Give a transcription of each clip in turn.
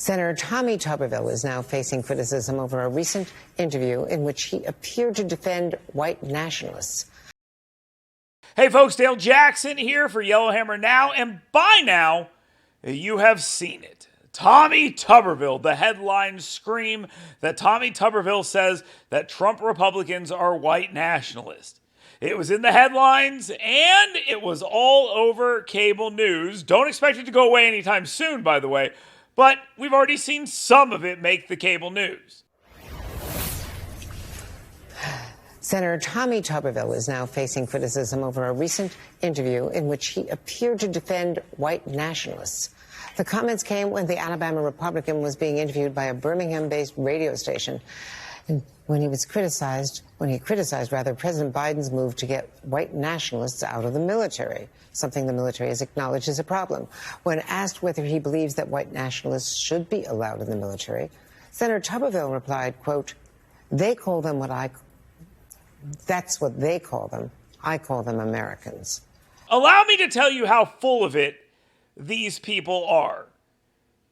Senator Tommy Tuberville is now facing criticism over a recent interview in which he appeared to defend white nationalists. Hey folks, Dale Jackson here for Yellowhammer Now, and by now, you have seen it. Tommy Tuberville, the headlines scream that Tommy Tuberville says that Trump Republicans are white nationalists. It was in the headlines, and it was all over cable news. Don't expect it to go away anytime soon, by the way, but we've already seen some of it make the cable news. Senator Tommy Tuberville is now facing criticism over a recent interview in which he appeared to defend white nationalists. The comments came when the Alabama Republican was being interviewed by a Birmingham-based radio station. And when he criticized President Biden's move to get white nationalists out of the military, something the military has acknowledged is a problem. When asked whether he believes that white nationalists should be allowed in the military, Senator Tuberville replied, quote, that's what they call them. I call them Americans. Allow me to tell you how full of it these people are.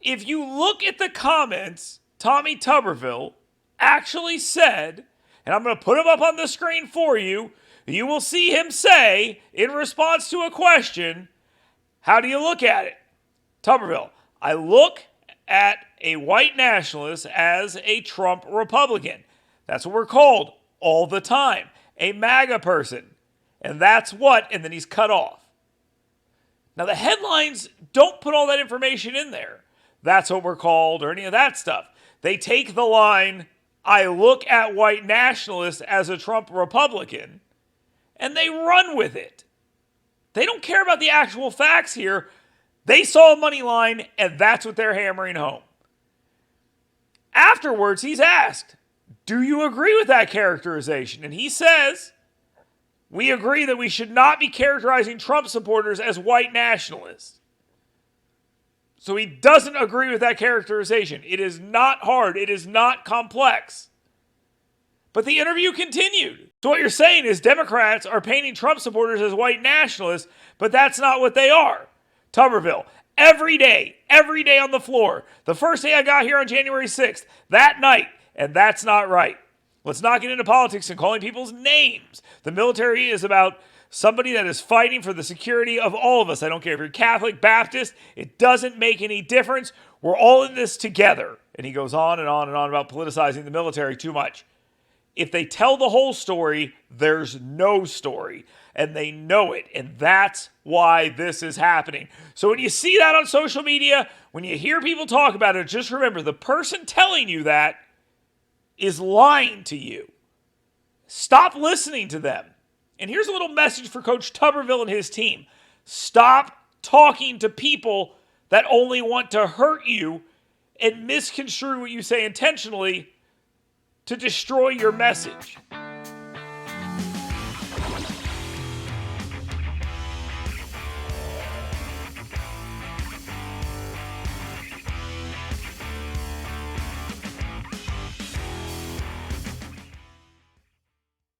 If you look at the comments, Tommy Tuberville actually said, and I'm going to put him up on the screen for you, you will see him say, in response to a question, how do you look at it? Tuberville, I look at a white nationalist as a Trump Republican. That's what we're called all the time, a MAGA person. And that's what, and then he's cut off. Now, the headlines don't put all that information in there. That's what we're called, or any of that stuff. They take the line, I look at white nationalists as a Trump Republican, and they run with it. They don't care about the actual facts here. They saw a money line, and that's what they're hammering home. Afterwards, he's asked, do you agree with that characterization? And he says, we agree that we should not be characterizing Trump supporters as white nationalists. So he doesn't agree with that characterization. It is not hard. It is not complex. But the interview continued. So what you're saying is Democrats are painting Trump supporters as white nationalists, but that's not what they are. Tuberville, every day on the floor. The first day I got here on January 6th, that night, and that's not right. Let's not get into politics and calling people's names. The military is about somebody that is fighting for the security of all of us. I don't care if you're Catholic, Baptist. It doesn't make any difference. We're all in this together. And he goes on and on and on about politicizing the military too much. If they tell the whole story, there's no story. And they know it. And that's why this is happening. So when you see that on social media, when you hear people talk about it, just remember the person telling you that is lying to you. Stop listening to them. And here's a little message for Coach Tuberville and his team. Stop talking to people that only want to hurt you and misconstrue what you say intentionally to destroy your message.